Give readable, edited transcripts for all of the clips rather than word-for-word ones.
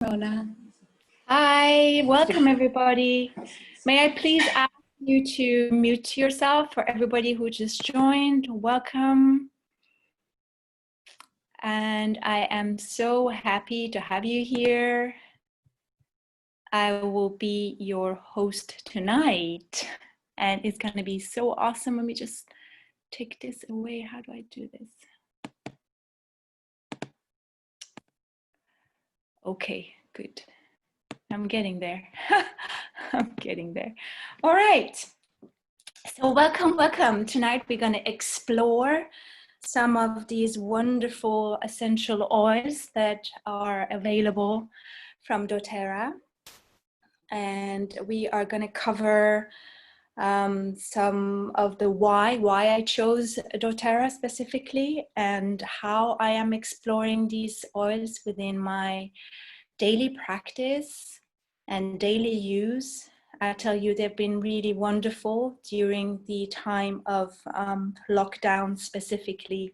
Rona. Hi, welcome everybody. May I please ask you to mute yourself for everybody who just joined. Welcome. And I am so happy to have you here. I will be your host tonight, and it's going to be so awesome. Let me just take this away. How do I do this? Okay, good. I'm getting there. I'm getting there. All right. So welcome. Tonight we're going to explore some of these wonderful essential oils that are available from doTERRA. And we are going to cover some of the why I chose doTERRA specifically, and how I am exploring these oils within my daily practice and daily use. I tell you, they've been really wonderful during the time of lockdown specifically.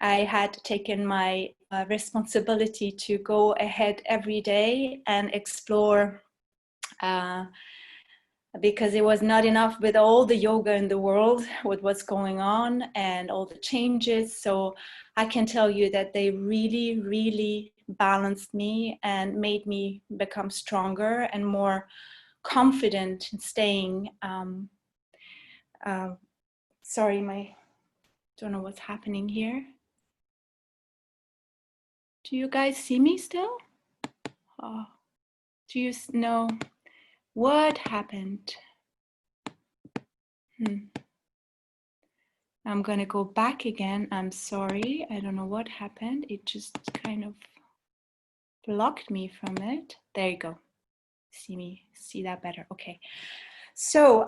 I had taken my responsibility to go ahead every day and explore, because it was not enough with all the yoga in the world, with what's going on and all the changes. So I can tell you that they really balanced me and made me become stronger and more confident in staying. Sorry, don't know what's happening here. Do you guys see me still? Oh, do you know what happened? I'm gonna go back again. I'm sorry, I don't know what happened. It just kind of blocked me from it. There you go. See that better. Okay. So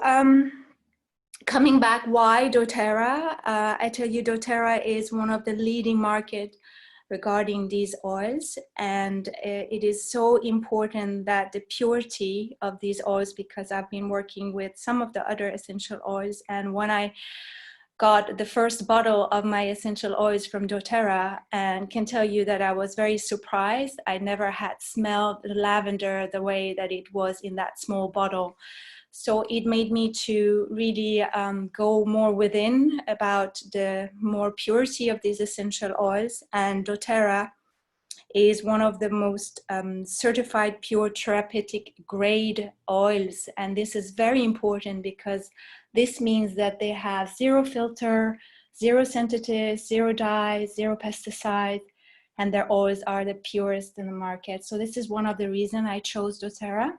coming back, why doTERRA? I tell you, doTERRA is one of the leading market regarding these oils, and it is so important that the purity of these oils, because I've been working with some of the other essential oils, and when I got the first bottle of my essential oils from doTERRA, and can tell you that I was very surprised. I never had smelled the lavender the way that it was in that small bottle. So it made me to really go more within about the more purity of these essential oils. And doTERRA is one of the most certified pure therapeutic grade oils. And this is very important because this means that they have zero filter, zero sensitives, zero dyes, zero pesticides, and their oils are the purest in the market. So this is one of the reasons I chose doTERRA.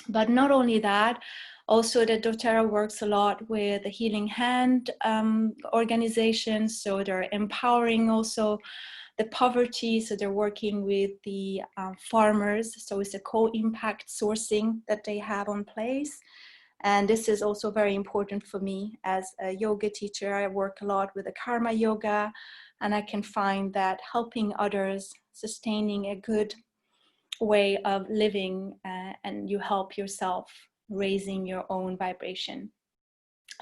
But not only that, also that doTERRA works a lot with the Healing Hand organization. So they're empowering also the poverty. So they're working with the farmers. So it's a co-impact sourcing that they have on place. And this is also very important for me as a yoga teacher. I work a lot with the karma yoga, and I can find that helping others, sustaining a good way of living, and you help yourself raising your own vibration.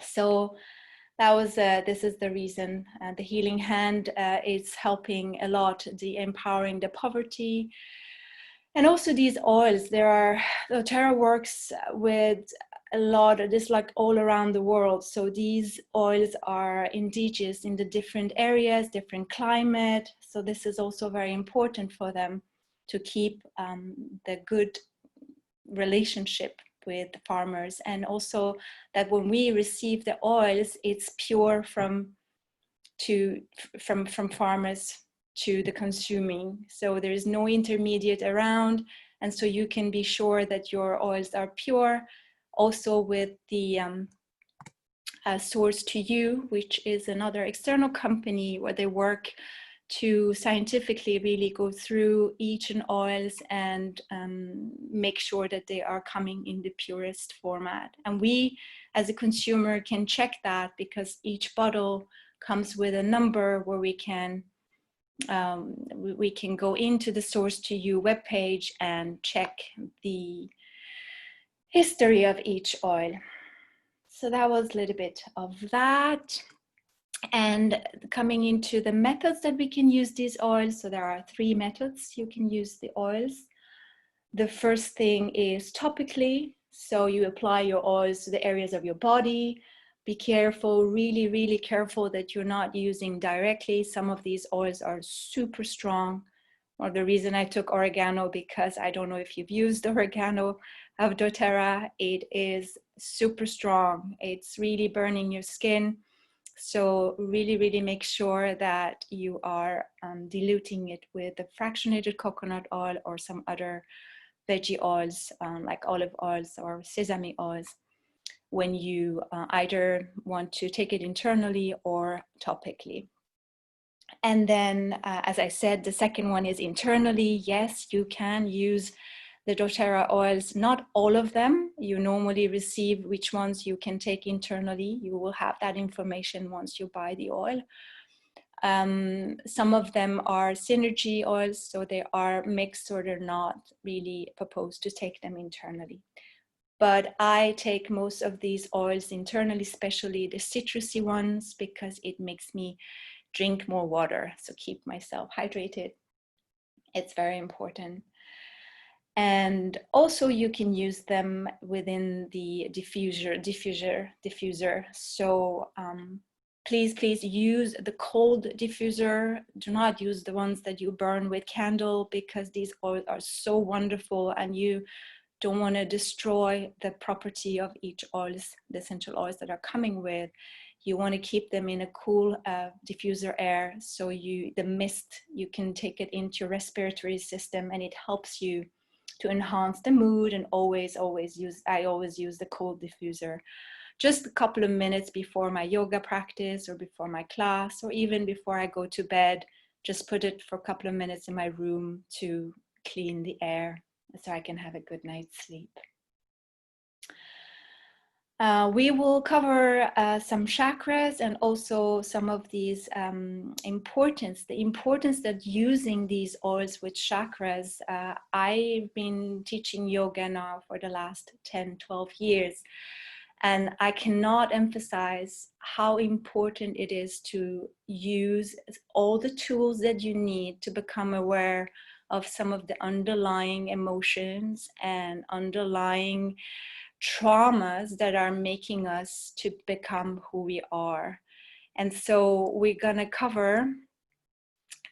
So that was this is the reason. The Healing Hand is helping a lot, the empowering the poverty. And also these oils, doTERRA works with a lot of this, like all around the world. So these oils are indigenous in the different areas, different climate. So this is also very important for them to keep the good relationship with the farmers, and also that when we receive the oils, it's pure from farmers to the consuming. So there is no intermediate around, and so you can be sure that your oils are pure. Also with the Source to You, which is another external company where they work to scientifically really go through each and oils and make sure that they are coming in the purest format. And we as a consumer can check that, because each bottle comes with a number where we can go into the Source to You webpage and check the history of each oil. So that was a little bit of that. And coming into the methods that we can use these oils. So there are 3 methods you can use the oils. The first thing is topically. So you apply your oils to the areas of your body. Be careful, really, really careful that you're not using directly. Some of these oils are super strong. Or the reason I took oregano, because I don't know if you've used oregano of doTERRA. It is super strong. It's really burning your skin. So really, really make sure that you are diluting it with the fractionated coconut oil or some other veggie oils like olive oils or sesame oils when you either want to take it internally or topically. And then, as I said, the second one is internally. Yes, you can use the doTERRA oils, not all of them. You normally receive which ones you can take internally. You will have that information once you buy the oil. Some of them are synergy oils, so they are mixed, or they're not really proposed to take them internally. But I take most of these oils internally, especially the citrusy ones, because it makes me drink more water, so keep myself hydrated. It's very important. And also you can use them within the diffuser. So please use the cold diffuser. Do not use the ones that you burn with candle, because these oils are so wonderful and you don't want to destroy the property of each oils, the essential oils that are coming with. You want to keep them in a cool diffuser air, so the mist, you can take it into your respiratory system, and it helps you to enhance the mood. And I always use the cold diffuser just a couple of minutes before my yoga practice or before my class, or even before I go to bed. Just put it for a couple of minutes in my room to clean the air so I can have a good night's sleep. We will cover some chakras and also some of these the importance that using these oils with chakras. I've been teaching yoga now for the last 10-12 years, and I cannot emphasize how important it is to use all the tools that you need to become aware of some of the underlying emotions and underlying traumas that are making us to become who we are. And so we're gonna cover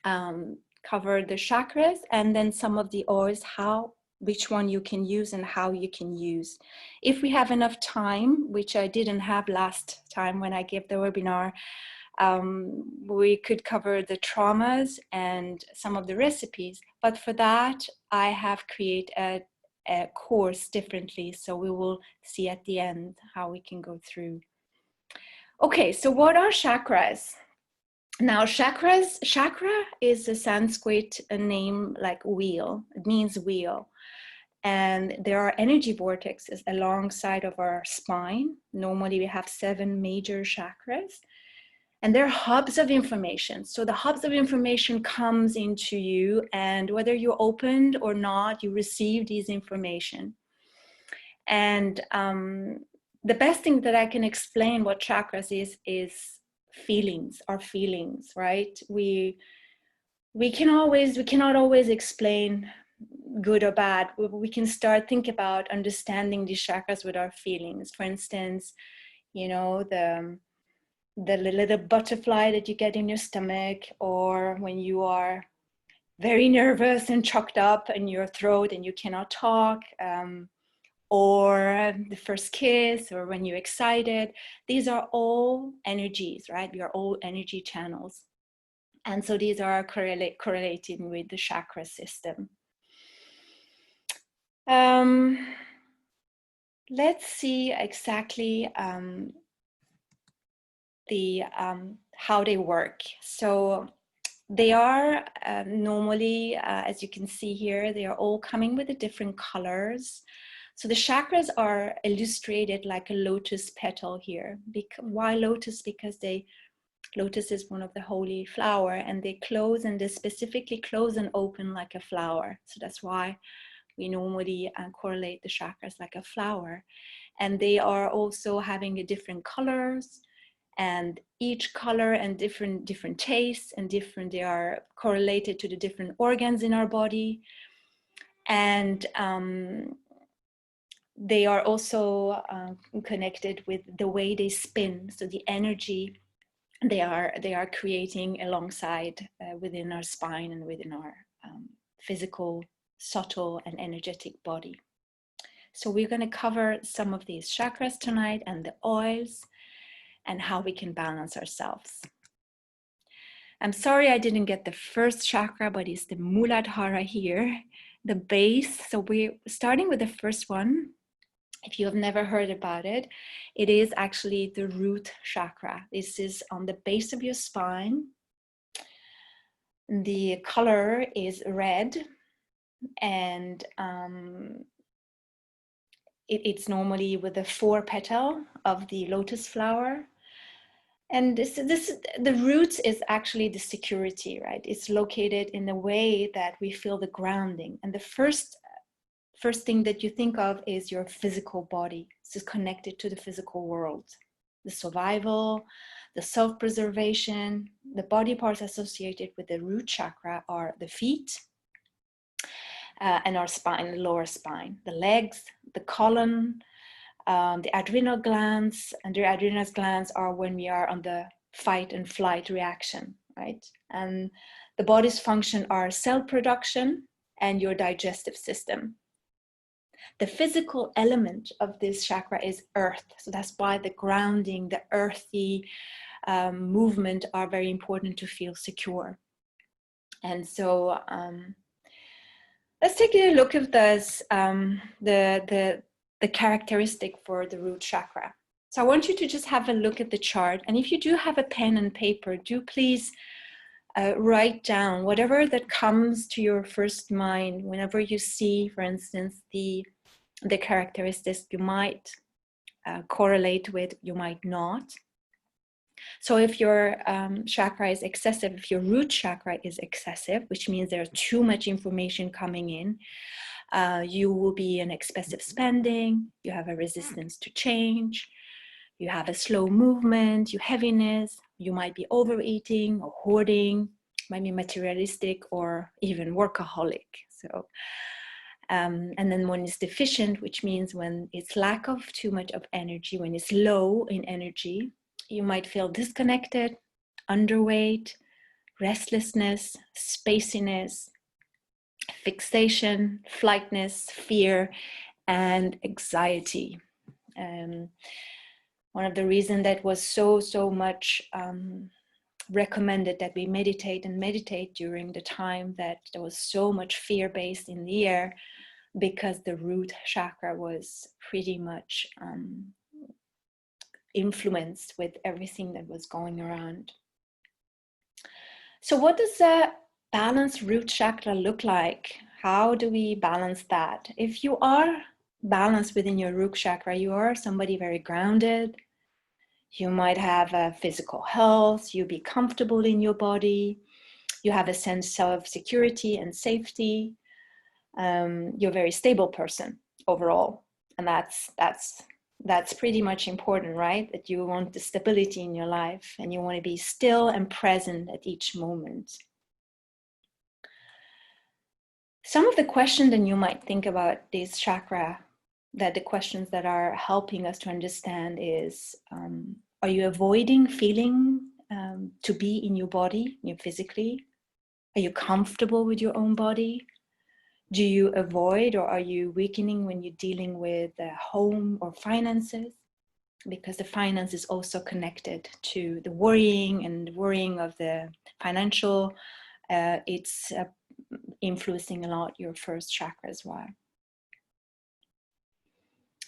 the chakras, and then some of the oils, which one you can use and how you can use. If we have enough time, which I didn't have last time when I gave the webinar, we could cover the traumas and some of the recipes. But for that, I have created a course differently, so we will see at the end how we can go through. Okay, so what are chakras? Now, chakra is a Sanskrit name like wheel. It means wheel. And there are energy vortexes alongside of our spine. Normally we have 7 major chakras, and they're hubs of information. So the hubs of information comes into you, and whether you're opened or not, you receive these information. And the best thing that I can explain what chakras is feelings, our feelings, right? We cannot always explain good or bad. We can start think about understanding these chakras with our feelings. For instance, you know, the little butterfly that you get in your stomach, or when you are very nervous and choked up in your throat and you cannot talk, or the first kiss, or when you're excited. These are all energies, right? We are all energy channels. And so these are correlating with the chakra system. Let's see exactly how they work. So they are normally, as you can see here, they are all coming with the different colors. So the chakras are illustrated like a lotus petal here. Why lotus? Because lotus is one of the holy flower, and they close, and they specifically close and open like a flower. So that's why we normally correlate the chakras like a flower. And they are also having a different colors, and each color and different tastes, and they are correlated to the different organs in our body. And they are also connected with the way they spin. So the energy they are creating alongside within our spine and within our physical, subtle and energetic body. So we're going to cover some of these chakras tonight and the oils and how we can balance ourselves. I'm sorry I didn't get the first chakra, but it's the Muladhara here, the base. So we're starting with the first one. If you have never heard about it, it is actually the root chakra. This is on the base of your spine. The color is red, and it's normally with the 4 petal of the lotus flower. And the root is actually the security, right? It's located in the way that we feel the grounding. And the first thing that you think of is your physical body. This is connected to the physical world, the survival, the self-preservation. The body parts associated with the root chakra are the feet and our spine, the lower spine, the legs, the colon, the adrenal glands. And the adrenal glands are when we are on the fight and flight reaction, right? And the body's function are cell production and your digestive system. The physical element of this chakra is earth. So that's why the grounding, the earthy movement are very important to feel secure. And so let's take a look at this, the characteristic for the root chakra. So I want you to just have a look at the chart. And if you do have a pen and paper, do please write down whatever that comes to your first mind whenever you see, for instance, the characteristics you might correlate with, you might not. So if your chakra is excessive, if your root chakra is excessive, which means there's too much information coming in, you will be in excessive spending, you have a resistance to change, you have a slow movement, you heaviness, you might be overeating or hoarding, might be materialistic or even workaholic. So and then when it's deficient, which means when it's lack of too much of energy, when it's low in energy, you might feel disconnected, underweight, restlessness, spaciness, fixation, flightness, fear, and anxiety. One of the reasons that was so much recommended that we meditate during the time that there was so much fear-based in the air, because the root chakra was pretty much influenced with everything that was going around. So what does a balanced root chakra look like? How do we balance that? If you are balanced within your root chakra, you are somebody very grounded. You might have a physical health, you be comfortable in your body, you have a sense of security and safety. You're a very stable person overall, and that's pretty much important, right? That you want the stability in your life and you want to be still and present at each moment. Some of the questions that you might think about this chakra, that the questions that are helping us to understand is, are you avoiding feeling to be in your body, physically? Are you comfortable with your own body? Do you avoid, or are you weakening when you're dealing with home or finances? Because the finance is also connected to the worrying, and the worrying of the financial. It's influencing a lot your first chakra as well.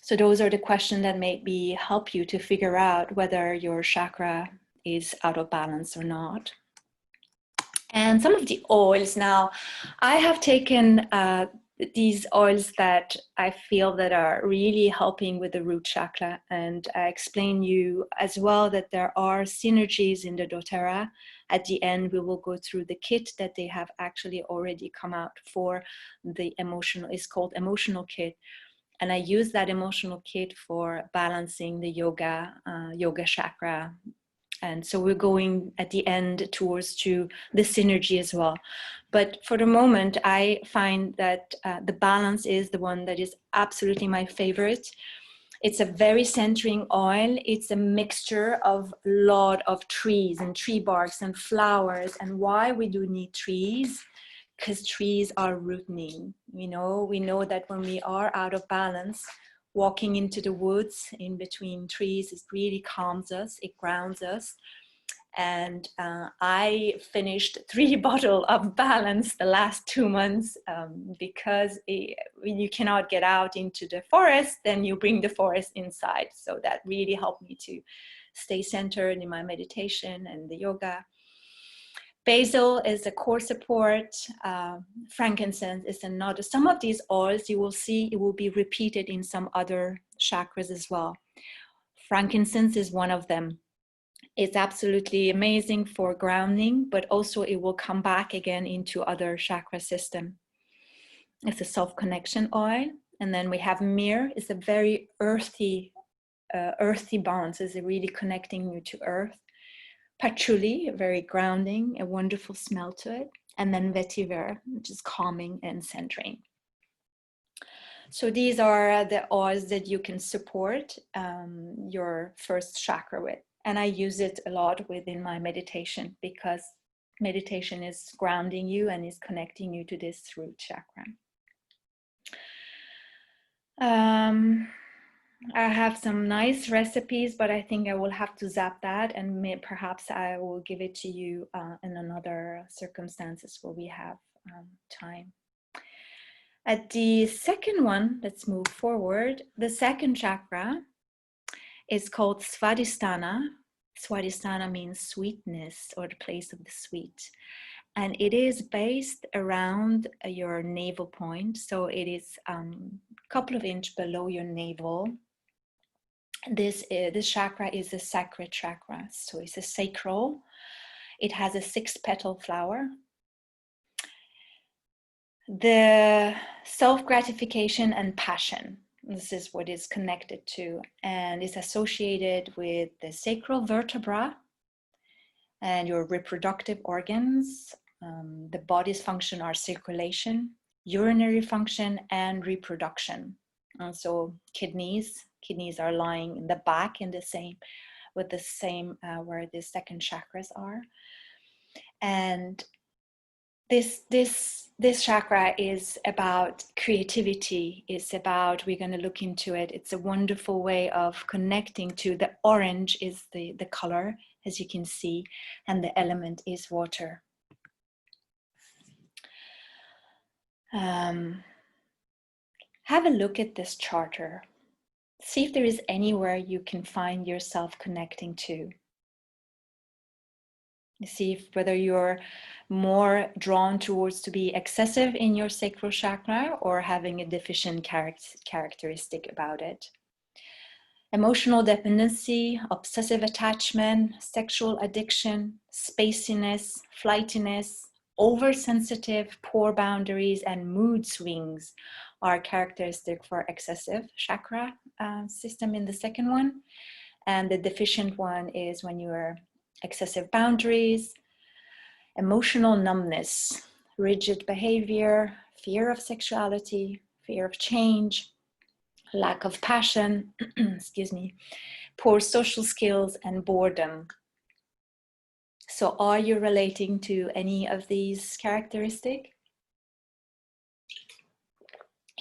So those are the questions that maybe help you to figure out whether your chakra is out of balance or not. And some of the oils now, I have taken these oils that I feel that are really helping with the root chakra, and I explain you as well that there are synergies in the doTERRA. At the end, we will go through the kit that they have actually already come out for the emotional, it's called Emotional Kit. And I use that emotional kit for balancing the yoga chakra And so we're going at the end towards to the synergy as well. But for the moment, I find that the balance is the one that is absolutely my favorite. It's a very centering oil. It's a mixture of a lot of trees and tree barks and flowers. And why we do need trees? Because trees are rooting. We know that when we are out of balance, walking into the woods in between trees, it really calms us, it grounds us. And I finished 3 bottles of balance the last 2 months because when you cannot get out into the forest, then you bring the forest inside. So that really helped me to stay centered in my meditation and the yoga. Basil is a core support. Frankincense is another. Some of these oils you will see, it will be repeated in some other chakras as well. Frankincense is one of them. It's absolutely amazing for grounding, but also it will come back again into other chakra system. It's a self-connection oil. And then we have myrrh. It's a very earthy bond. So it's really connecting you to earth. Patchouli, very grounding, a wonderful smell to it. And then vetiver, which is calming and centering. So these are the oils that you can support your first chakra with. And I use it a lot within my meditation because meditation is grounding you and is connecting you to this root chakra. I have some nice recipes, but I think I will have to zap that, and perhaps I will give it to you in another circumstances where we have time. At the second one, let's move forward. The second chakra is called Svadhisthana. Svadhisthana means sweetness, or the place of the sweet. And it is based around your navel point. So it is a couple of inches below your navel. This chakra is a sacred chakra. So it's a sacral. It has a 6-petal flower. The self-gratification and passion. This is what is connected to, and is associated with the sacral vertebra and your reproductive organs. The body's function are circulation, urinary function, and reproduction. So kidneys are lying in the back in the same, with the same where the second chakras are. And this chakra is about creativity. It's about, we're going to look into it. It's a wonderful way of connecting to the orange is the color, as you can see, and the element is water. Have a look at this charter. See if there is anywhere you can find yourself connecting to. See if whether you're more drawn towards to be excessive in your sacral chakra or having a deficient characteristic about it. Emotional dependency, obsessive attachment, sexual addiction, spaciness, flightiness, oversensitive, poor boundaries, and mood swings are characteristic for excessive chakra system in the second one. And the deficient one is when you are excessive boundaries, emotional numbness, rigid behavior, fear of sexuality, fear of change, lack of passion, excuse me, poor social skills, and boredom. So are you relating to any of these characteristics?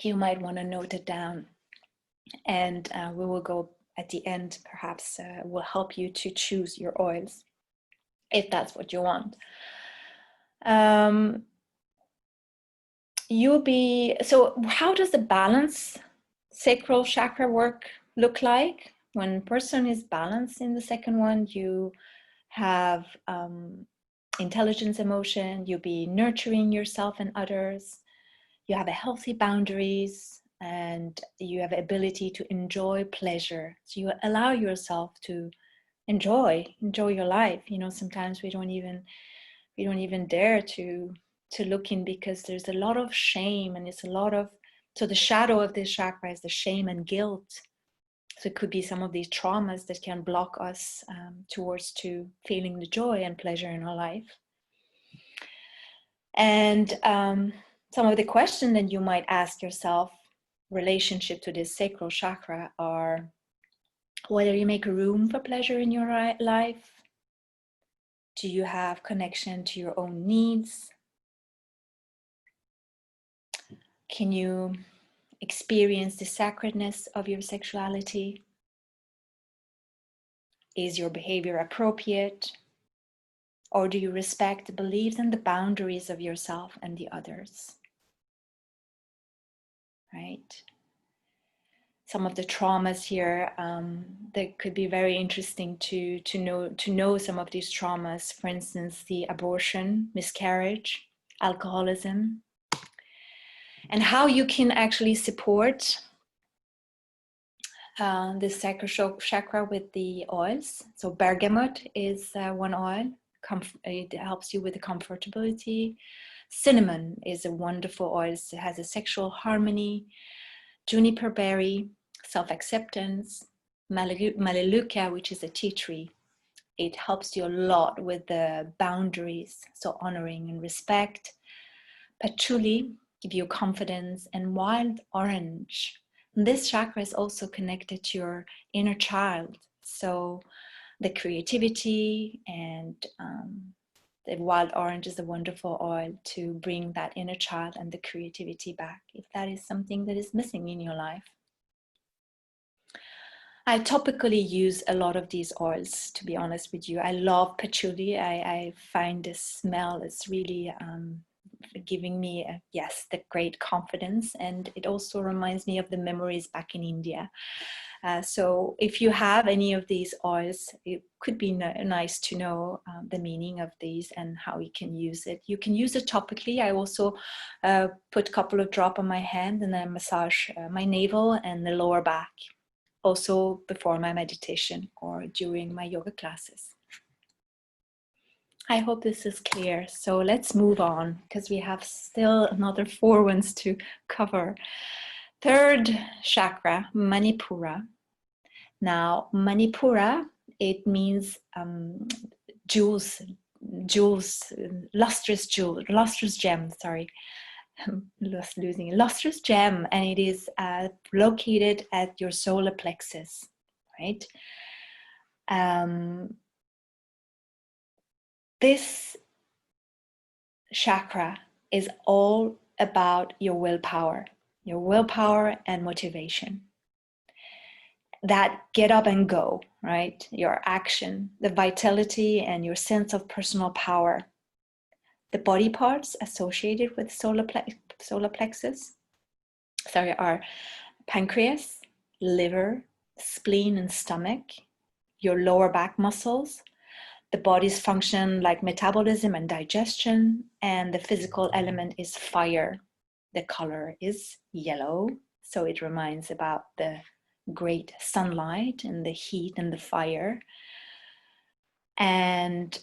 You might want to note it down, and we will go at the end, perhaps will help you to choose your oils if that's what you want. So how does the balance sacral chakra work look like? When a person is balanced in the second one, you have intelligence, emotion, you'll be nurturing yourself and others, you have a healthy boundaries, and you have the ability to enjoy pleasure. So you allow yourself to enjoy your life. You know, sometimes we don't even dare to look in because there's a lot of shame, and it's a lot of, so the shadow of this chakra is the shame and guilt. So it could be some of these traumas that can block us towards to feeling the joy and pleasure in our life. And some of the questions that you might ask yourself relationship to this sacral chakra are whether you make room for pleasure in your life. Do you have connection to your own needs? Can you experience the sacredness of your sexuality? Is your behavior appropriate? Or do you respect the beliefs and the boundaries of yourself and the others? Right? Some of the traumas here, that could be very interesting to know some of these traumas. For instance, the abortion, miscarriage, alcoholism, and how you can actually support the sacral chakra with the oils. So bergamot is one oil. It helps you with the comfortability. Cinnamon is a wonderful oil. It has a sexual harmony. Juniper berry, self-acceptance. Melaleuca, which is a tea tree. It helps you a lot with the boundaries, so honoring and respect. Patchouli, give you confidence. And wild orange. This chakra is also connected to your inner child. So the creativity and the wild orange is a wonderful oil to bring that inner child and the creativity back, if that is something that is missing in your life. I topically use a lot of these oils, to be honest with you. I love patchouli. I find the smell is really giving me, the great confidence. And it also reminds me of the memories back in India. So if you have any of these oils, it could be nice to know the meaning of these and how you can use it. You can use it topically. I also put a couple of drops on my hand and then massage my navel and the lower back. Also before my meditation or during my yoga classes. I hope this is clear. So let's move on because we have still another 4 ones to cover. Third chakra, Manipura. Now, Manipura, it means jewels, lustrous gem, sorry. Lustrous gem, and it is located at your solar plexus, right? This chakra is all about your willpower and motivation. That get up and go, right? Your action, the vitality and your sense of personal power. The body parts associated with solar plexus are pancreas, liver, spleen and stomach, your lower back muscles, the body's function like metabolism and digestion, and the physical element is fire. The color is yellow, so it reminds about the great sunlight and the heat and the fire. And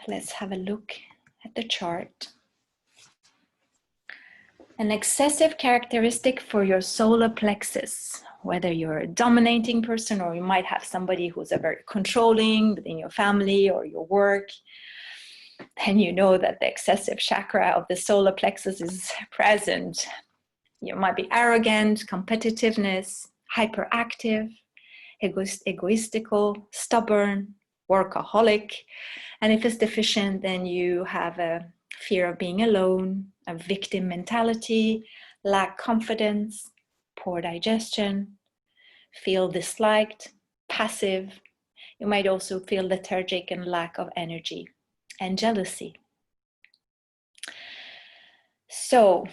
let's have a look at the chart. An excessive characteristic for your solar plexus, whether you're a dominating person or you might have somebody who's a very controlling within your family or your work, then you know that the excessive chakra of the solar plexus is present. You might be arrogant, competitiveness, hyperactive, egoistical, stubborn, workaholic. And if it's deficient, then you have a fear of being alone, a victim mentality, lack confidence, poor digestion, feel disliked, passive. You might also feel lethargic and lack of energy, and jealousy. So,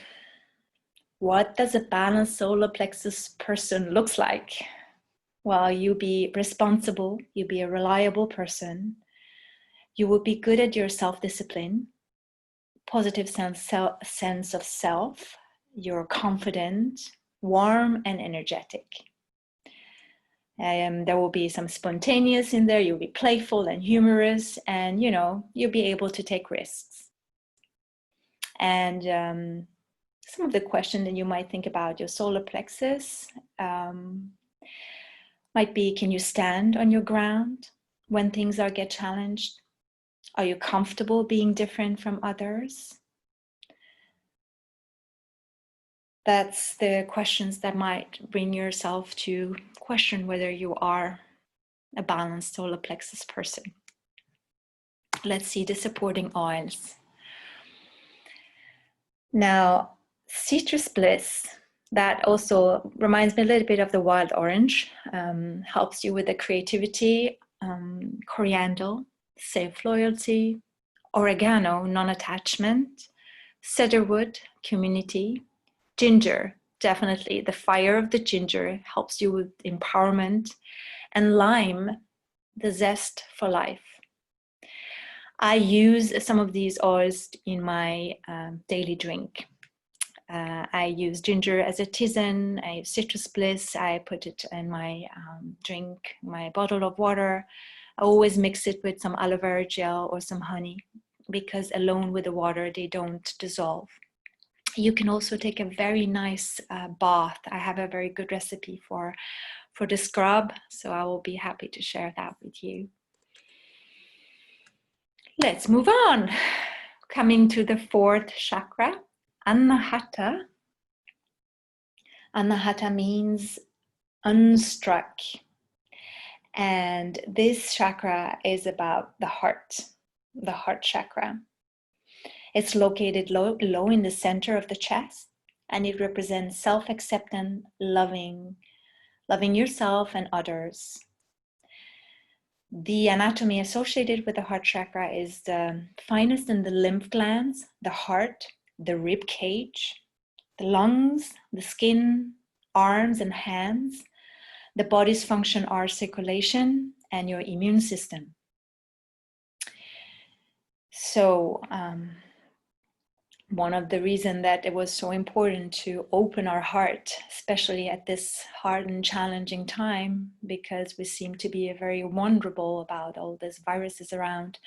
what does a balanced solar plexus person looks like? Well, you be responsible, you be a reliable person, you will be good at your self-discipline, positive sense of self, you're confident, warm and energetic. There will be some spontaneous in there, you'll be playful and humorous, and you'll be able to take risks. And some of the questions that you might think about your solar plexus, Might be, can you stand on your ground when things get challenged? Are you comfortable being different from others? That's the questions that might bring yourself to question whether you are a balanced solar plexus person. Let's see the supporting oils. Now, citrus bliss, that also reminds me a little bit of the wild orange, helps you with the creativity, coriander, self-loyalty, oregano, non-attachment, cedarwood, community, ginger, definitely. The fire of the ginger helps you with empowerment, and lime, the zest for life. I use some of these oils in my daily drink. I use ginger as a tisane, I use citrus bliss, I put it in my drink, my bottle of water. I always mix it with some aloe vera gel or some honey, because alone with the water, they don't dissolve. You can also take a very nice bath. I have a very good recipe for the scrub, so I will be happy to share that with you. Let's move on. Coming to the fourth chakra, Anahata. Anahata means unstruck. And this chakra is about the heart chakra. It's located low in the center of the chest, and it represents self-acceptance, loving yourself and others. The anatomy associated with the heart chakra is the finest in the lymph glands, the heart, the rib cage, the lungs, the skin, arms and hands. The body's function are circulation and your immune system. So one of the reasons that it was so important to open our heart, especially at this hard and challenging time, because we seem to be very vulnerable about all these viruses around,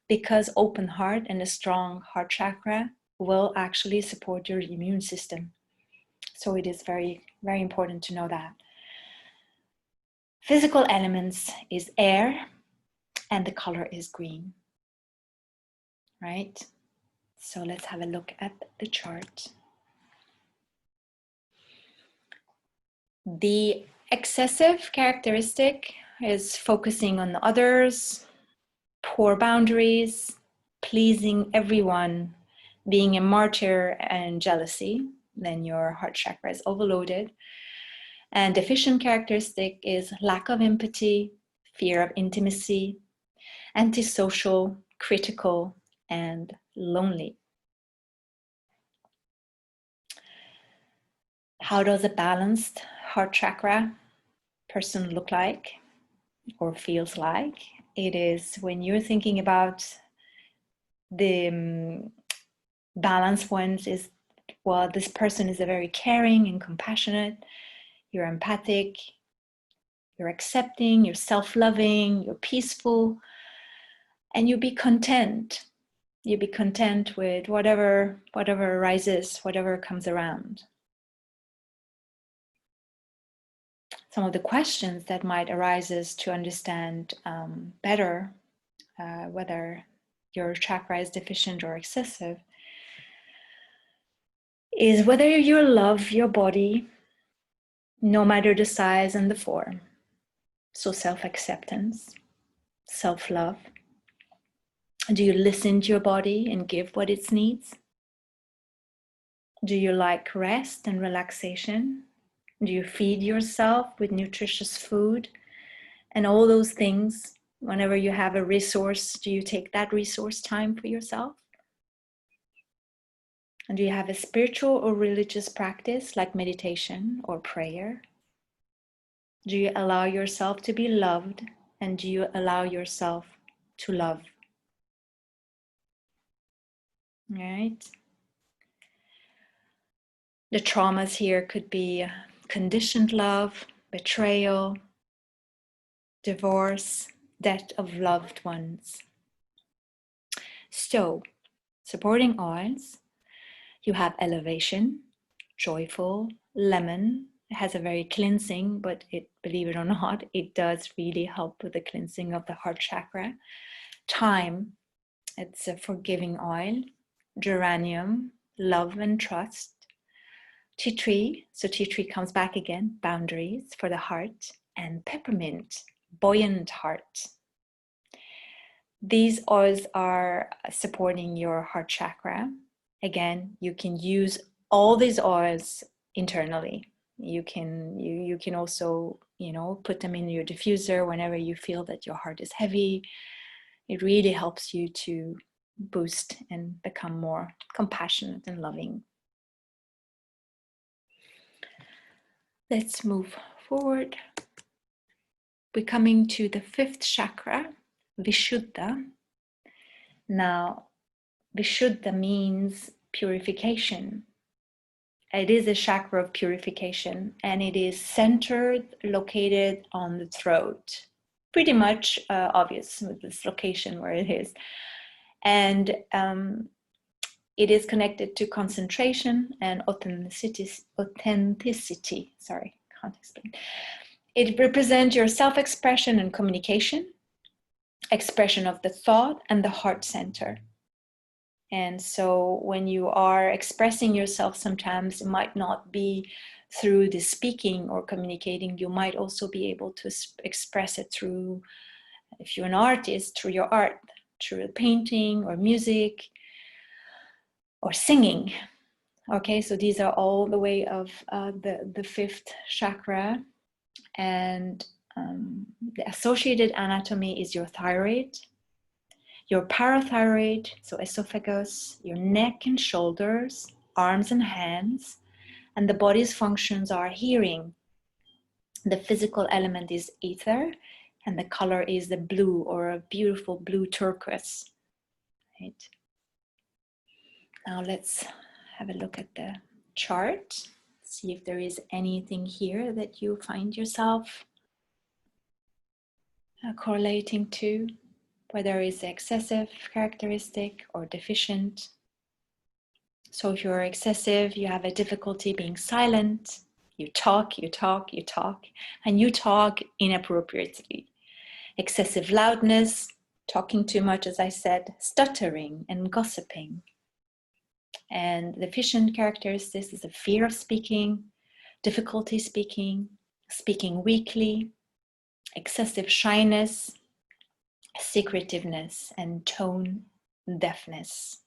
because open heart and a strong heart chakra will actually support your immune system. So it is very, very important to know that. Physical elements is air, and the color is green, right? So let's have a look at the chart. The excessive characteristic is focusing on others, poor boundaries, pleasing everyone, being a martyr, and jealousy. Then your heart chakra is overloaded. And deficient characteristic is lack of empathy, fear of intimacy, antisocial, critical, and lonely. How does a balanced heart chakra person look like or feels like? It is when you're thinking about the balanced ones is, well, this person is a very caring and compassionate, you're empathic, you're accepting, you're self-loving, you're peaceful, and you'll be content. You'll be content with whatever arises, whatever comes around. Some of the questions that might arise is to understand better whether your chakra is deficient or excessive, is whether you love your body no matter the size and the form. So self-acceptance, self-love. Do you listen to your body and give what it needs? Do you like rest and relaxation? Do you feed yourself with nutritious food? And all those things, whenever you have a resource, do you take that resource time for yourself? And do you have a spiritual or religious practice like meditation or prayer? Do you allow yourself to be loved, and do you allow yourself to love? All right. The traumas here could be conditioned love, betrayal, divorce, death of loved ones. So, supporting oils, you have elevation, joyful, lemon, It has a very cleansing, but believe it or not, it does really help with the cleansing of the heart chakra. Thyme, it's a forgiving oil. Geranium, love and trust. Tea tree, so tea tree comes back again, boundaries for the heart. And peppermint, buoyant heart. These oils are supporting your heart chakra. Again, you can use all these oils internally. You can also, put them in your diffuser whenever you feel that your heart is heavy. It really helps you to boost and become more compassionate and loving. Let's move forward. We're coming to the fifth chakra, Vishuddha. Now, Vishuddha means purification. It is a chakra of purification, and it is centered, located on the throat. Pretty much obvious with this location where it is. And it is connected to concentration and authenticity. Sorry, can't explain. It represents your self-expression and communication, expression of the thought and the heart center. And so when you are expressing yourself, sometimes it might not be through the speaking or communicating. You might also be able to express it through, if you're an artist, through your art, through painting or music or singing. Okay, so these are all the way of the fifth chakra. And the associated anatomy is your thyroid, your parathyroid, so esophagus, your neck and shoulders, arms and hands, and the body's functions are hearing. The physical element is ether, and the color is the blue, or a beautiful blue turquoise. Right. Now let's have a look at the chart. See if there is anything here that you find yourself correlating to, whether it's excessive characteristic or deficient. So if you're excessive, you have a difficulty being silent. You talk, and you talk inappropriately. Excessive loudness, talking too much, as I said, stuttering and gossiping. And deficient characteristics is a fear of speaking, difficulty speaking, speaking weakly, excessive shyness, secretiveness, and tone deafness.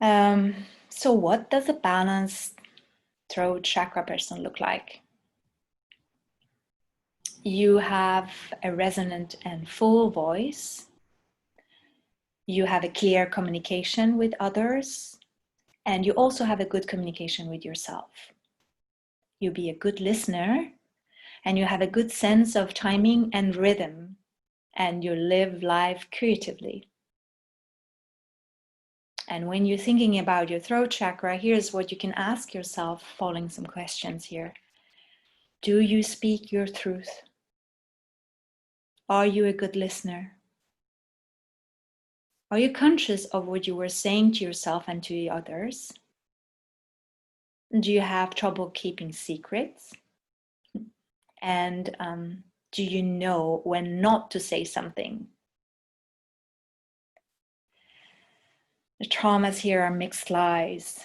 So what does a balanced throat chakra person look like? You have a resonant and full voice. You have a clear communication with others. And you also have a good communication with yourself. You be a good listener, and you have a good sense of timing and rhythm, and you live life creatively. And when you're thinking about your throat chakra, here's what you can ask yourself, following some questions here. Do you speak your truth? Are you a good listener? Are you conscious of what you were saying to yourself and to the others? Do you have trouble keeping secrets? And do you know when not to say something? The traumas here are mixed lies,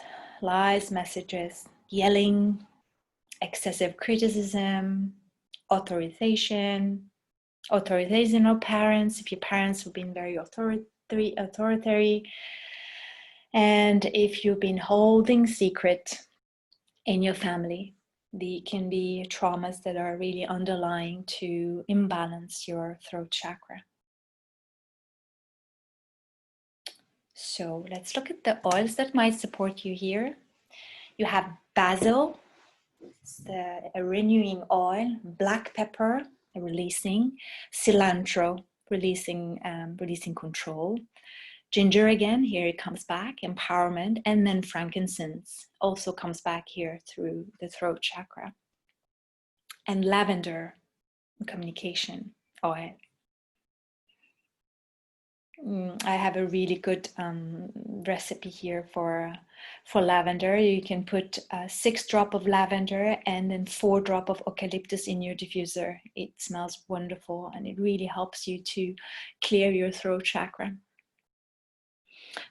messages, yelling, excessive criticism, authorization of parents, if your parents have been very authoritarian, and if you've been holding secret in your family. They can be traumas that are really underlying to imbalance your throat chakra. So let's look at the oils that might support you here. You have basil, it's a renewing oil, black pepper, releasing, cilantro, releasing control, ginger again, here it comes back, empowerment, and then frankincense also comes back here through the throat chakra. And lavender, communication oil. I have a really good recipe here for For lavender, you can put 6 drops of lavender and then 4 drops of eucalyptus in your diffuser. It smells wonderful and it really helps you to clear your throat chakra.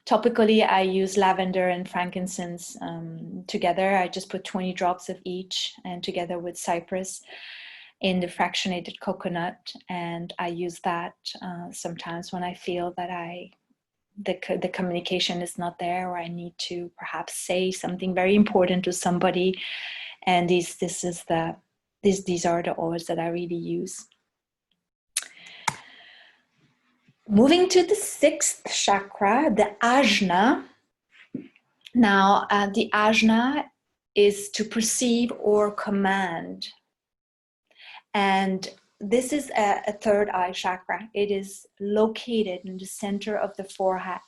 Topically, I use lavender and frankincense together. I just put 20 drops of each and together with cypress in the fractionated coconut, and I use that sometimes when I feel that the communication is not there, or I need to perhaps say something very important to somebody, and these are the oils that I really use. Moving to the 6th chakra, the ajna. Now, the ajna is to perceive or command. And this is a third eye chakra. It is located in the center of the forehead,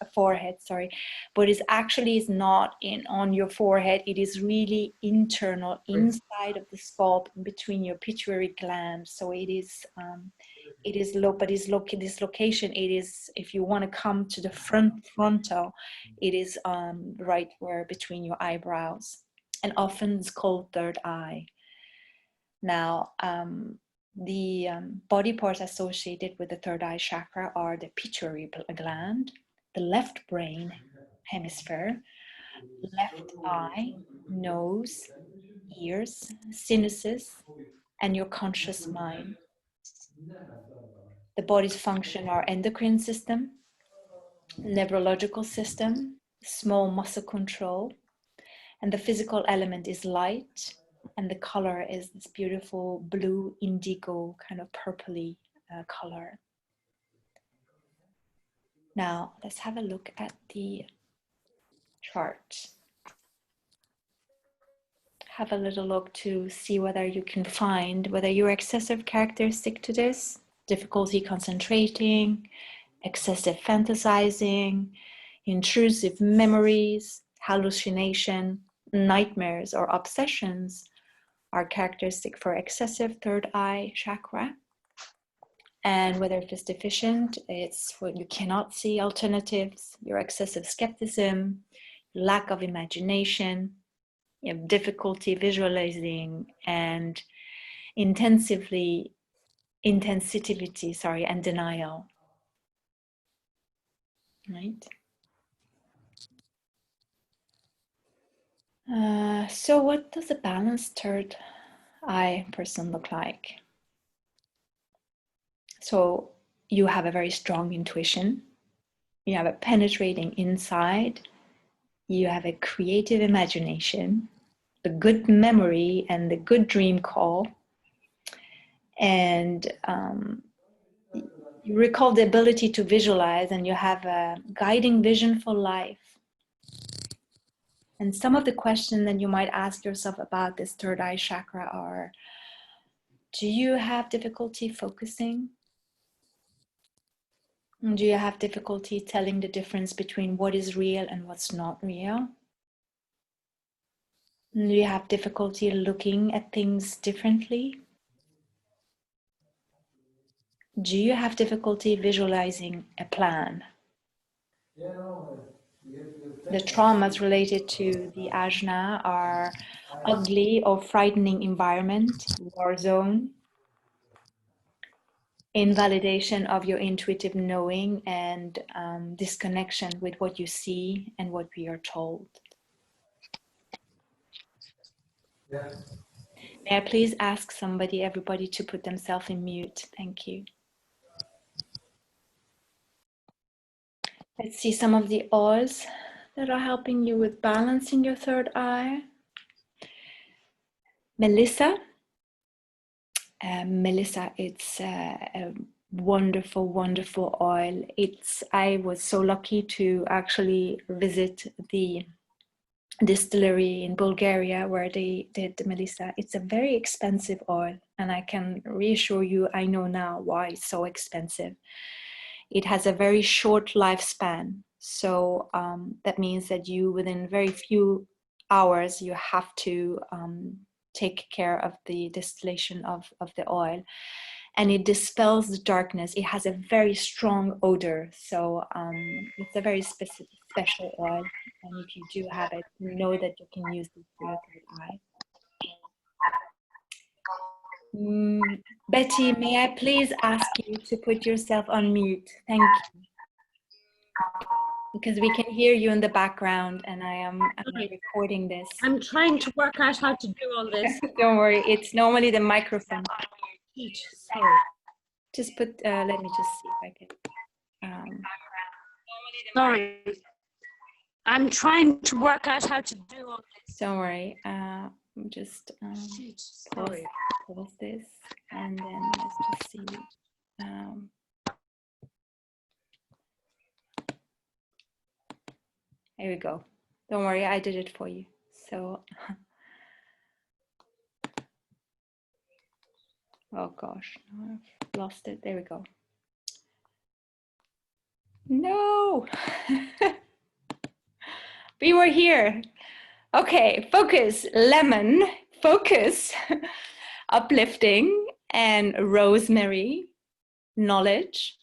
but it actually is not on your forehead. It is really internal, inside of the scalp, between your pituitary gland. So this location, it is, if you want to come to the frontal, it is right where between your eyebrows, and often it's called third eye. Now, the body parts associated with the third eye chakra are the pituitary gland, the left brain hemisphere, left eye, nose, ears, sinuses, and your conscious mind. The body's function are endocrine system, neurological system, small muscle control, and the physical element is light, and the color is this beautiful blue indigo kind of purpley color. Now let's have a look at the chart. Have a little look to see whether you can find whether your excessive characteristic to this, difficulty concentrating, excessive fantasizing, intrusive memories, hallucination, nightmares, or obsessions are characteristic for excessive third eye chakra. And whether it is deficient, it's when you cannot see alternatives, your excessive skepticism, lack of imagination, you have difficulty visualizing, and insensitivity, and denial. Right? So what does a balanced third eye person look like? So you have a very strong intuition, you have a penetrating insight, you have a creative imagination, a good memory, and a good dream call, and you recall the ability to visualize, and you have a guiding vision for life. And some of the questions that you might ask yourself about this third eye chakra are, do you have difficulty focusing? Do you have difficulty telling the difference between what is real and what's not real? Do you have difficulty looking at things differently? Do you have difficulty visualizing a plan? The traumas related to the ajna are ugly or frightening environment, war zone, invalidation of your intuitive knowing, and disconnection with what you see and what we are told. May I please ask everybody to put themselves in mute? Thank you. Let's see some of the oils that are helping you with balancing your third eye. Melissa. Melissa, it's a wonderful, wonderful oil. I was so lucky to actually visit the distillery in Bulgaria where they did the Melissa. It's a very expensive oil, and I can reassure you, I know now why it's so expensive. It has a very short lifespan, so that means that within very few hours you have to take care of the distillation of the oil, and it dispels the darkness. It has a very strong odor, so it's a very specific special oil. And if you do have it, know that you can use this for your third eye. Betty, may I please ask you to put yourself on mute? Thank you. Because we can hear you in the background and I am recording this. I'm trying to work out how to do all this. Don't worry, it's normally the microphone. Sorry. Just put, let me just see if I can. Sorry. I'm trying to work out how to do all this. Don't worry, just pause this and then let's just see. Here we go. Don't worry, I did it for you. So, oh gosh, I've lost it. There we go. No, we were here. Okay, focus, lemon, focus, uplifting, and rosemary, knowledge.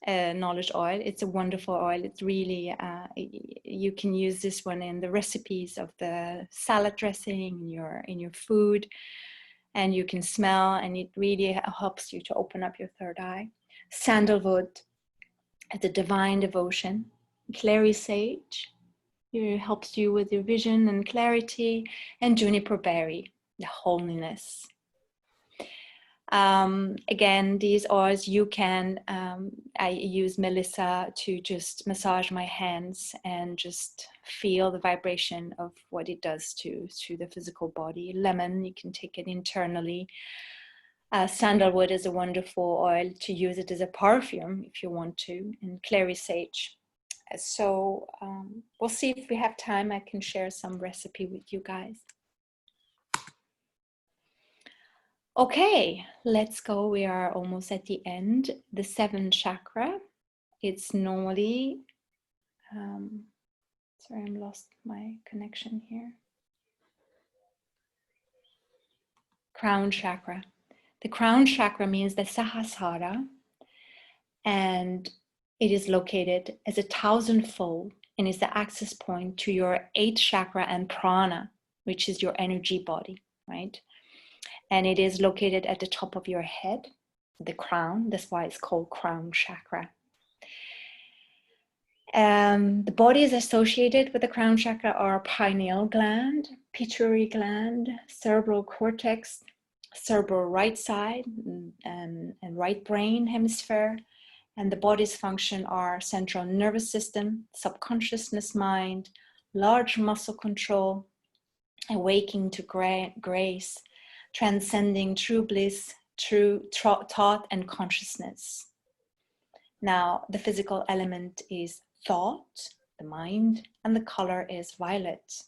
Knowledge oil. It's a wonderful oil. It's really, you can use this one in the recipes of the salad dressing in your food, and you can smell, and it really helps you to open up your third eye. Sandalwood, the divine devotion. Clary sage, it helps you with your vision and clarity, and juniper berry, the holiness. Again, these oils you can, I use Melissa to just massage my hands and just feel the vibration of what it does to the physical body. Lemon, you can take it internally. Sandalwood is a wonderful oil to use it as a perfume if you want to, and clary sage. So we'll see if we have time. I can share some recipe with you guys. Okay, let's go. We are almost at the end. The seventh chakra. It's normally, sorry, I'm lost my connection here. Crown chakra. The crown chakra means the Sahasrara, and it is located as a 1000-fold and is the access point to your 8th chakra and prana, which is your energy body, right? And it is located at the top of your head, the crown. That's why it's called crown chakra. The bodies associated with the crown chakra are pineal gland, pituitary gland, cerebral cortex, cerebral right side, and right brain hemisphere. And the body's function are central nervous system, subconsciousness mind, large muscle control, awaking to grace, transcending true bliss, true thought and consciousness. Now, the physical element is thought, the mind, and the color is violet.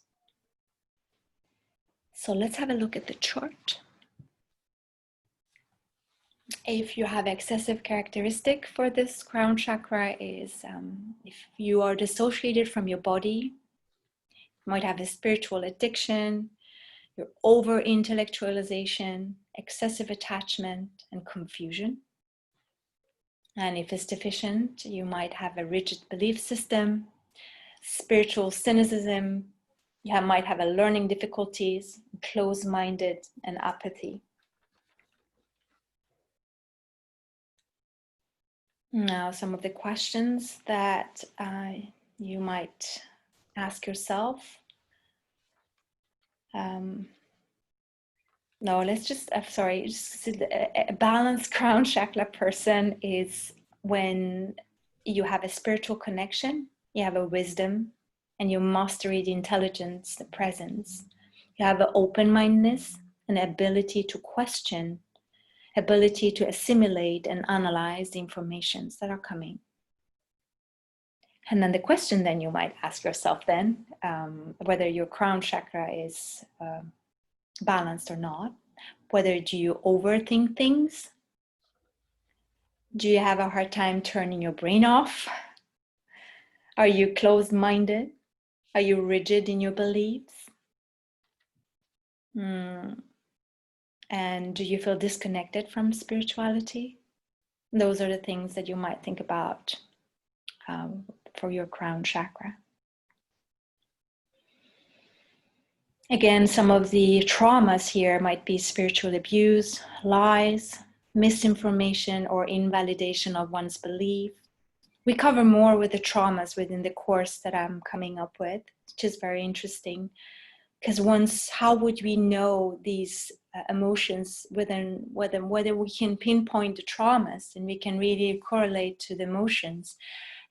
So let's have a look at the chart. If you have excessive characteristic for this crown chakra is if you are dissociated from your body, you might have a spiritual addiction, your over-intellectualization, excessive attachment, and confusion. And if it's deficient, you might have a rigid belief system, spiritual cynicism, you might have a learning difficulties, closed-minded, and apathy. Now, some of the questions that you might ask yourself. No, let's just, sorry, just a balanced crown chakra person is when you have a spiritual connection, you have a wisdom, and you mastery the intelligence, the presence. You have an open-mindedness, an ability to question, ability to assimilate and analyze the informations that are coming. And then the question then you might ask yourself then, whether your crown chakra is balanced or not, whether do you overthink things? Do you have a hard time turning your brain off? Are you closed-minded? Are you rigid in your beliefs? And do you feel disconnected from spirituality? Those are the things that you might think about for your crown chakra. Again, some of the traumas here might be spiritual abuse, lies, misinformation, or invalidation of one's belief. We cover more with the traumas within the course that I'm coming up with, which is very interesting. Because how would we know these emotions whether we can pinpoint the traumas and we can really correlate to the emotions.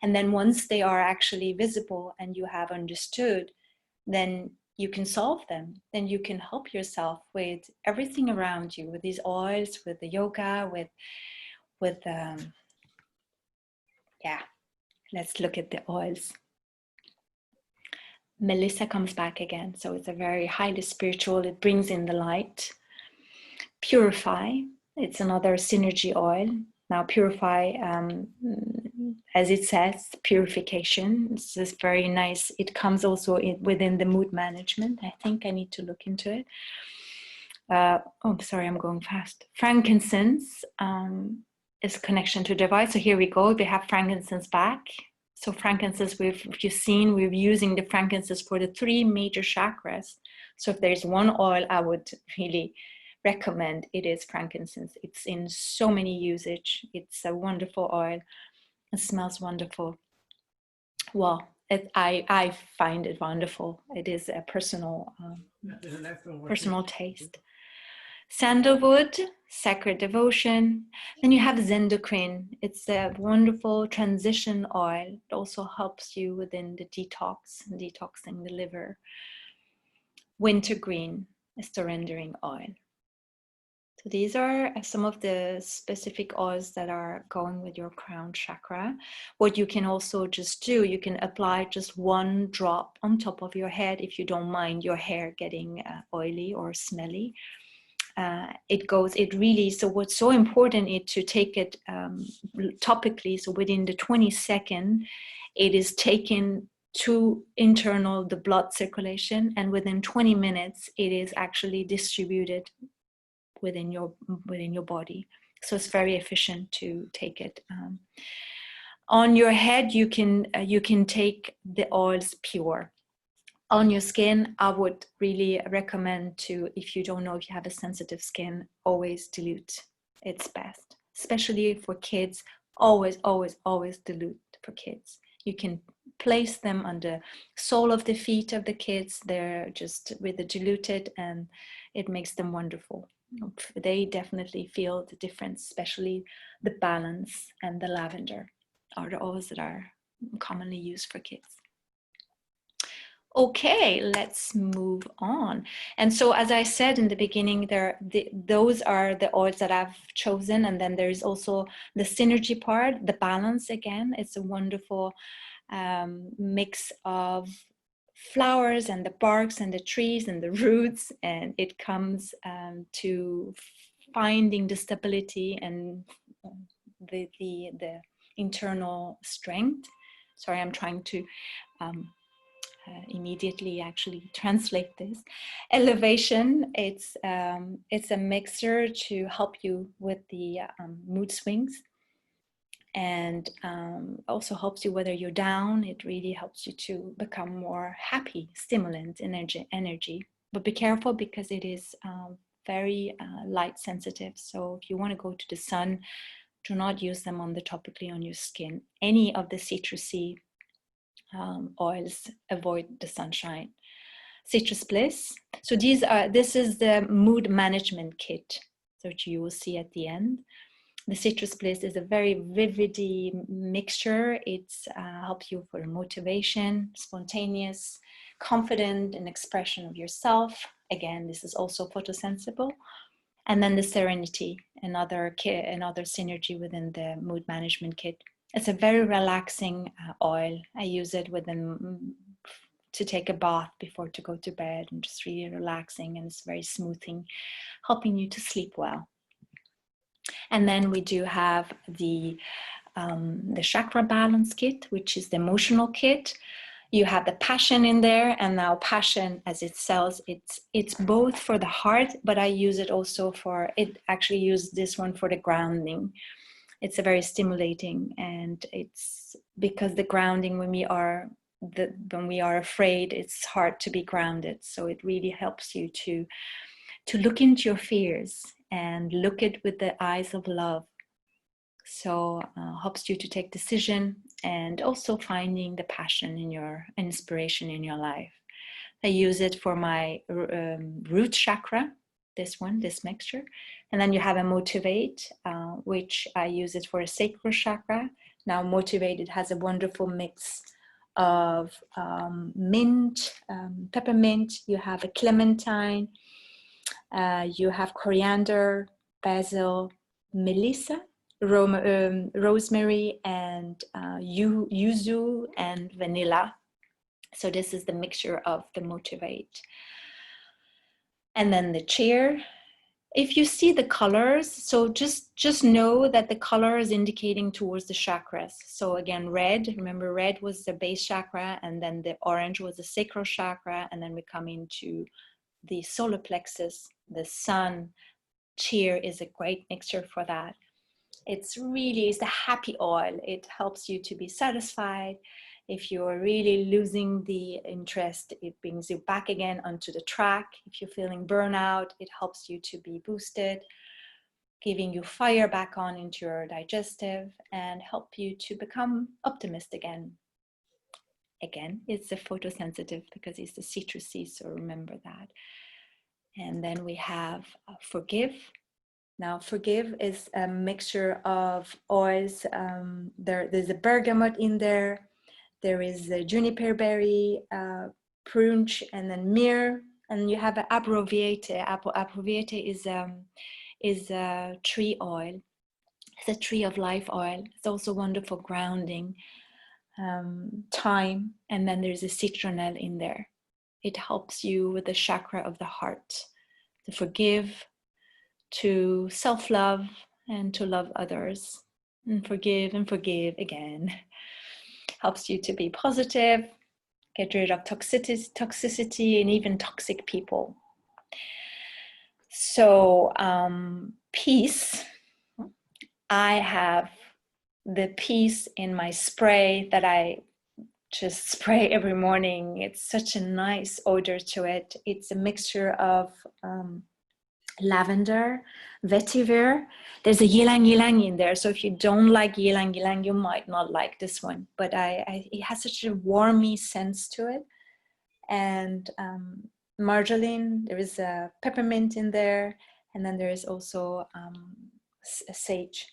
And then once they are actually visible and you have understood, then you can solve them. Then you can help yourself with everything around you, with these oils, with the yoga, yeah, let's look at the oils. Melissa comes back again. So it's a very highly spiritual, it brings in the light. Purify, it's another synergy oil. Now purify, as it says, purification. It's just very nice. It comes also within the mood management. I think I need to look into it. Oh, sorry, I'm going fast. Frankincense is a connection to device. So here we go. We have frankincense back. So frankincense, you've seen, we're using the frankincense for the 3 major chakras. So if there's one oil I would really recommend, it is frankincense. It's in so many usage. It's a wonderful oil. It smells wonderful. Well, I find it wonderful. It is a personal taste. Sandalwood, sacred devotion. Then you have zendocrine. It's a wonderful transition oil. It also helps you within the detoxing the liver. Wintergreen, a surrendering oil. So these are some of the specific oils that are going with your crown chakra. What you can also just do, you can apply just 1 drop on top of your head if you don't mind your hair getting oily or smelly. So what's so important is to take it topically. So within the 20-second, it is taken to the blood circulation, and within 20 minutes, it is actually distributed within your body. So it's very efficient to take it. On your head, you can take the oils pure. On your skin, I would really recommend to, if you don't know if you have a sensitive skin, always dilute. It's best, especially for kids. Always dilute for kids. You can place them on the sole of the feet of the kids. They're just with the diluted, and it makes them wonderful. They definitely feel the difference, especially the balance and the lavender are the oils that are commonly used for kids. Okay, let's move on. And so, as I said in the beginning, those are the oils that I've chosen. And then there's also the synergy part, the balance again. It's a wonderful mix of flowers and the barks and the trees and the roots. And it comes to finding the stability and the internal strength. Sorry, I'm trying to immediately actually translate this. Elevation, it's a mixer to help you with the mood swings, and also helps you whether you're down. It really helps you to become more happy, stimulant, energy. But be careful because it is very light sensitive. So if you want to go to the sun, do not use them topically on your skin. Any of the citrusy oils, avoid the sunshine. Citrus Bliss. So this is the mood management kit that you will see at the end. The Citrus Bliss is a very vivid mixture. It helps you for motivation, spontaneous, confident in expression of yourself. Again, this is also photosensible. And then the Serenity, another synergy within the mood management kit. It's a very relaxing oil. I use it to take a bath before to go to bed, and just really relaxing, and it's very smoothing, helping you to sleep well. And then we do have the chakra balance kit, which is the emotional kit. You have the passion in there, and now passion, as it sells, it's both for the heart, but I use it also use this one for the grounding. It's a very stimulating, and it's because the grounding, when we are afraid, it's hard to be grounded. So it really helps you to look into your fears and look it with the eyes of love. So helps you to take decision, and also finding the passion in your inspiration in your life. I use it for my root chakra, this mixture. And then you have a motivate, which I use it for a sacral chakra. Now motivate, it has a wonderful mix of mint, peppermint, you have a clementine, you have coriander, basil, melissa, rosemary, and yuzu and vanilla. So this is the mixture of the motivate. And then the chair. If you see the colors, so just know that the color is indicating towards the chakras. So again, red, remember red was the base chakra, and then the orange was the sacral chakra, and then we come into the solar plexus, the sun. Chair is a great mixture for that. It's the happy oil. It helps you to be satisfied. If you're really losing the interest, it brings you back again onto the track. If you're feeling burnout, it helps you to be boosted, giving you fire back on into your digestive, and help you to become optimistic again. Again, it's a photosensitive because it's the citrusy, so remember that. And then we have forgive. Now, forgive is a mixture of oils. There's a bergamot in there. There is a juniper berry, prunch, and then myrrh. And you have an abbreviate. Abbreviate is a tree oil. It's a tree of life oil. It's also wonderful grounding, thyme. And then there's a citronelle in there. It helps you with the chakra of the heart, to forgive, to self-love, and to love others, and forgive again. Helps you to be positive, get rid of toxicity, and even toxic people. So peace, I have the peace in my spray that I just spray every morning. It's such a nice odor to it. It's a mixture of lavender, vetiver. There's a ylang ylang in there, so if you don't like ylang ylang, you might not like this one, but it has such a warmy sense to it. And marjoram, there is a peppermint in there, and then there is also sage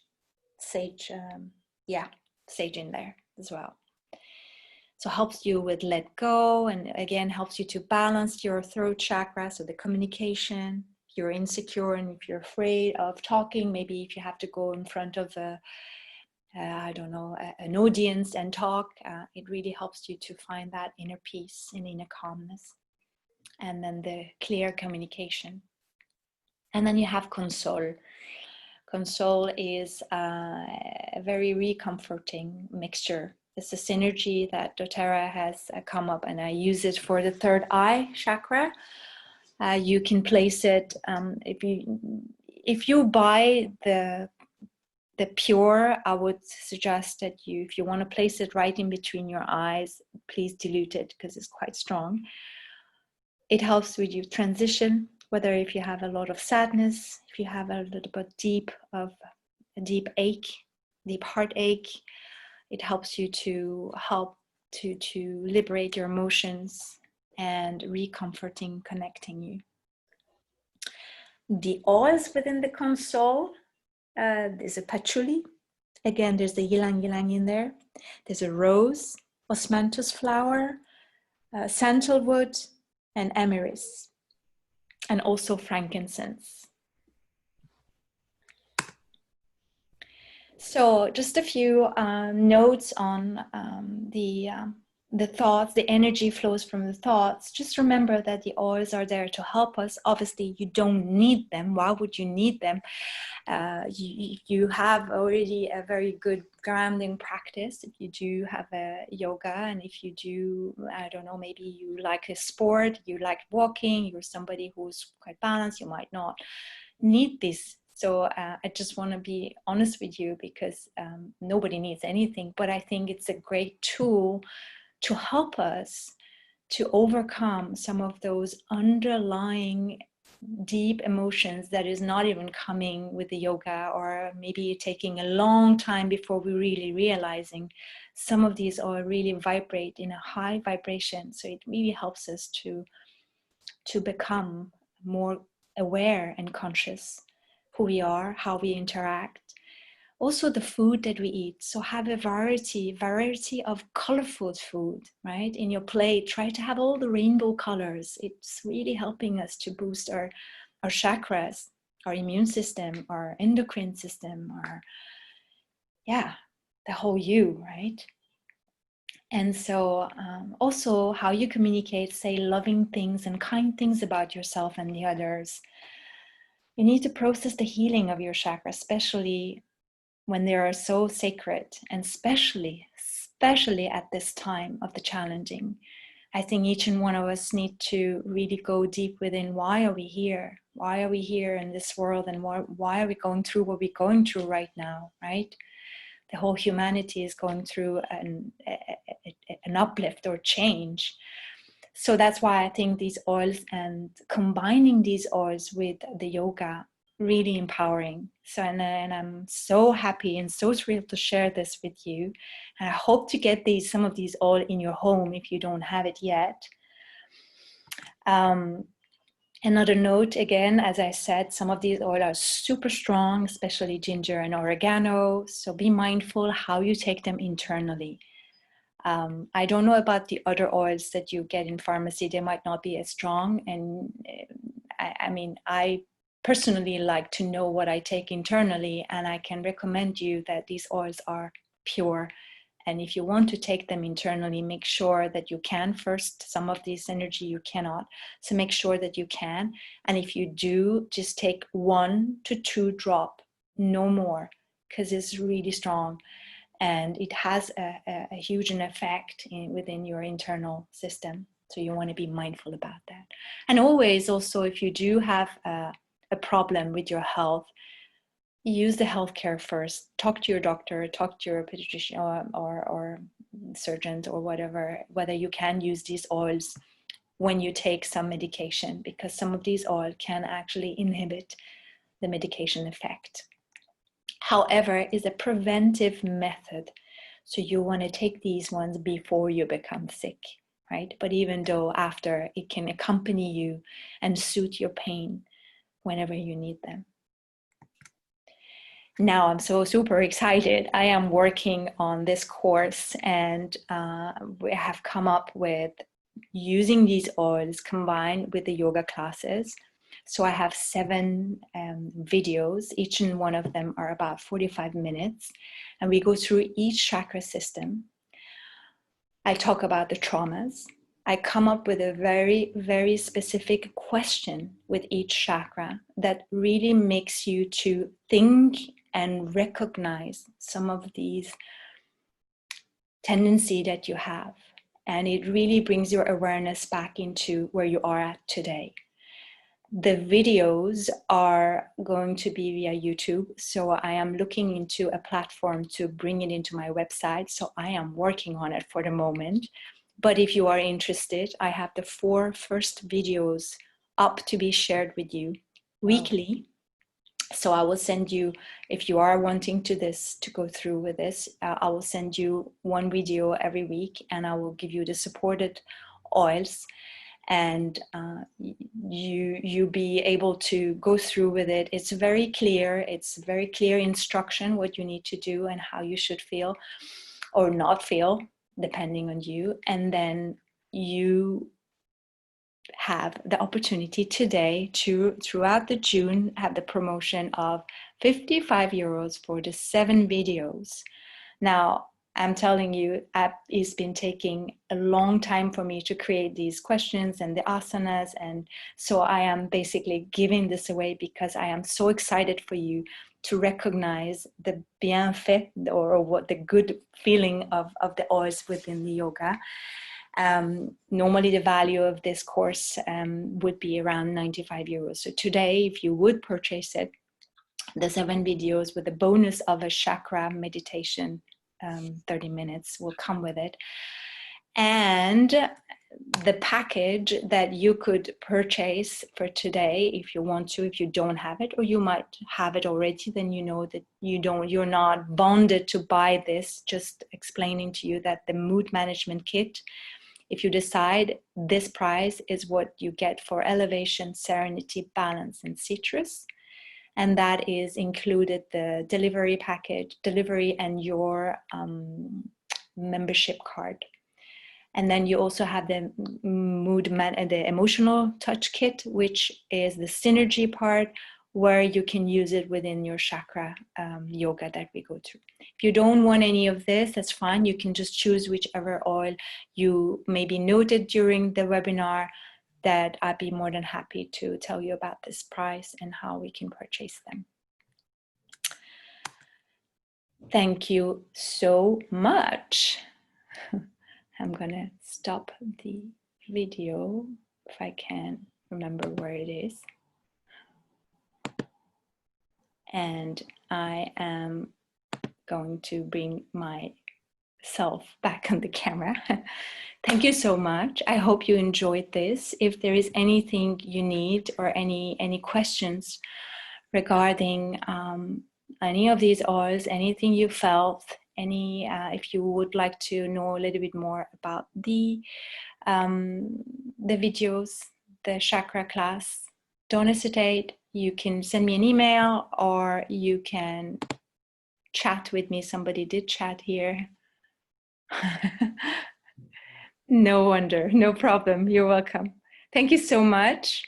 in there as well. So helps you with let go, and again helps you to balance your throat chakra, so the communication. If you're insecure and if you're afraid of talking, maybe if you have to go in front of an audience and talk, it really helps you to find that inner peace and inner calmness. And then the clear communication. And then you have console. Console is a very recomforting mixture. It's a synergy that doTERRA has come up, and I use it for the third eye chakra. You can place it, if you buy the pure, I would suggest that if you want to place it right in between your eyes, please dilute it because it's quite strong. It helps with your transition, whether if you have a lot of sadness, if you have a little bit deep heartache, it helps you to liberate your emotions and recomforting, connecting you. The oils within the console, there's a patchouli. Again, there's the ylang ylang in there. There's a rose, osmanthus flower, sandalwood, and amyris, and also frankincense. So just a few notes on the thoughts. The energy flows from the thoughts. Just remember that the oils are there to help us. Obviously, you don't need them. Why would you need them? You have already a very good grounding practice. If you do have a yoga, and if you do, I don't know, maybe you like a sport, you like walking, you're somebody who's quite balanced, you might not need these So I just want to be honest with you, because nobody needs anything, but I think it's a great tool to help us to overcome some of those underlying deep emotions that is not even coming with the yoga, or maybe taking a long time before we really realizing. Some of these are really vibrate in a high vibration, so it really helps us to become more aware and conscious who we are, how we interact. Also the food that we eat. So have a variety of colorful food, right? In your plate, try to have all the rainbow colors. It's really helping us to boost our chakras, our immune system, our endocrine system, the whole you, right? And so also how you communicate, say loving things and kind things about yourself and the others. You need to process the healing of your chakra, especially when they are so sacred, and especially at this time of the challenging. I think each and one of us need to really go deep within. Why are we here? Why are we here in this world? And why are we going through what we're going through right now, right? The whole humanity is going through an uplift or change. So that's why I think these oils, and combining these oils with the yoga, really empowering. So and I'm so happy and so thrilled to share this with you. And I hope to get some of these all in your home if you don't have it yet. Another note, again, as I said, some of these oils are super strong, especially ginger and oregano. So be mindful how you take them internally. I don't know about the other oils that you get in pharmacy. They might not be as strong. And I personally like to know what I take internally, and I can recommend you that these oils are pure. And if you want to take them internally, make sure that you can first. Some of this energy you cannot. So make sure that you can. And if you do, just take 1 to 2 drops, no more, because it's really strong. And it has a huge effect within your internal system. So you want to be mindful about that. And always also, if you do have a problem with your health, use the healthcare first. Talk to your doctor, talk to your pediatrician or surgeon or whatever, whether you can use these oils when you take some medication, because some of these oils can actually inhibit the medication effect. However, is a preventive method. So you want to take these ones before you become sick, right? But even though after, it can accompany you and soothe your pain whenever you need them. Now I'm so super excited. I am working on this course, and we have come up with using these oils combined with the yoga classes. So I have 7 videos. Each and one of them are about 45 minutes. And we go through each chakra system. I talk about the traumas. I come up with a very, very specific question with each chakra that really makes you to think and recognize some of these tendencies that you have. And it really brings your awareness back into where you are at today. The videos are going to be via YouTube. So I am looking into a platform to bring it into my website. So I am working on it for the moment. But if you are interested, I have the 4 first videos up to be shared with you weekly. So I will send you, if you are wanting to go through with this, I will send you 1 video every week, and I will give you the supported oils, and you be able to go through with it. It's very clear instruction what you need to do and how you should feel or not feel, depending on you. And then you have the opportunity today to, throughout the June, have the promotion of 55 euros for the 7 videos. Now, I'm telling you, it's been taking a long time for me to create these questions and the asanas. And so I am basically giving this away because I am so excited for you to recognize the bienfait, or what the good feeling of the oils within the yoga. Normally the value of this course would be around 95 euros. So today, if you would purchase it The 7 videos with the bonus of a chakra meditation, 30 minutes will come with it. And the package that you could purchase for today, if you want to, if you don't have it, or you might have it already, then you know that you're not bonded to buy this. Just explaining to you that the mood management kit, if you decide, this price is what you get for elevation, serenity, balance, and citrus. And that is included the delivery package, delivery, and your membership card. And then you also have the the emotional touch kit, which is the synergy part, where you can use it within your chakra yoga that we go through. If you don't want any of this, that's fine. You can just choose whichever oil you maybe noted during the webinar, that I'd be more than happy to tell you about this price and how we can purchase them. Thank you so much. I'm gonna stop the video if I can remember where it is. And I am going to bring myself back on the camera. Thank you so much. I hope you enjoyed this. If there is anything you need or any questions regarding any of these oils, anything you felt, if you would like to know a little bit more about the videos, the chakra class, don't hesitate. You can send me an email, or you can chat with me. Somebody did chat here. No wonder, no problem. You're welcome. Thank you so much.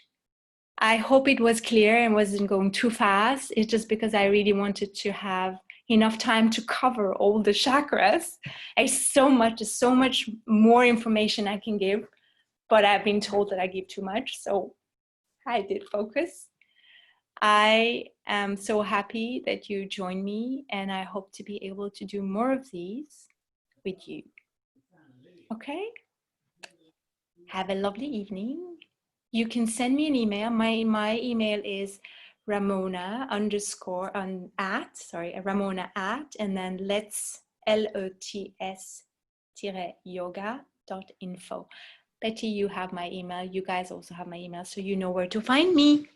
I hope it was clear and wasn't going too fast. It's just because I really wanted to have enough time to cover all the chakras. There's so much more information I can give, but I've been told that I give too much, so I did focus. I am so happy that you joined me, and I hope to be able to do more of these with you. Okay? Have a lovely evening. You can send me an email. My email is Ramona @ and then lets yoga.info. Betty, you have my email. You guys also have my email, so you know where to find me.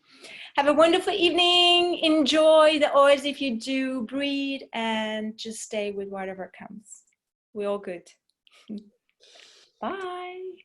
Have a wonderful evening. Enjoy the oils if you do. Breathe and just stay with whatever comes. We're all good. Bye.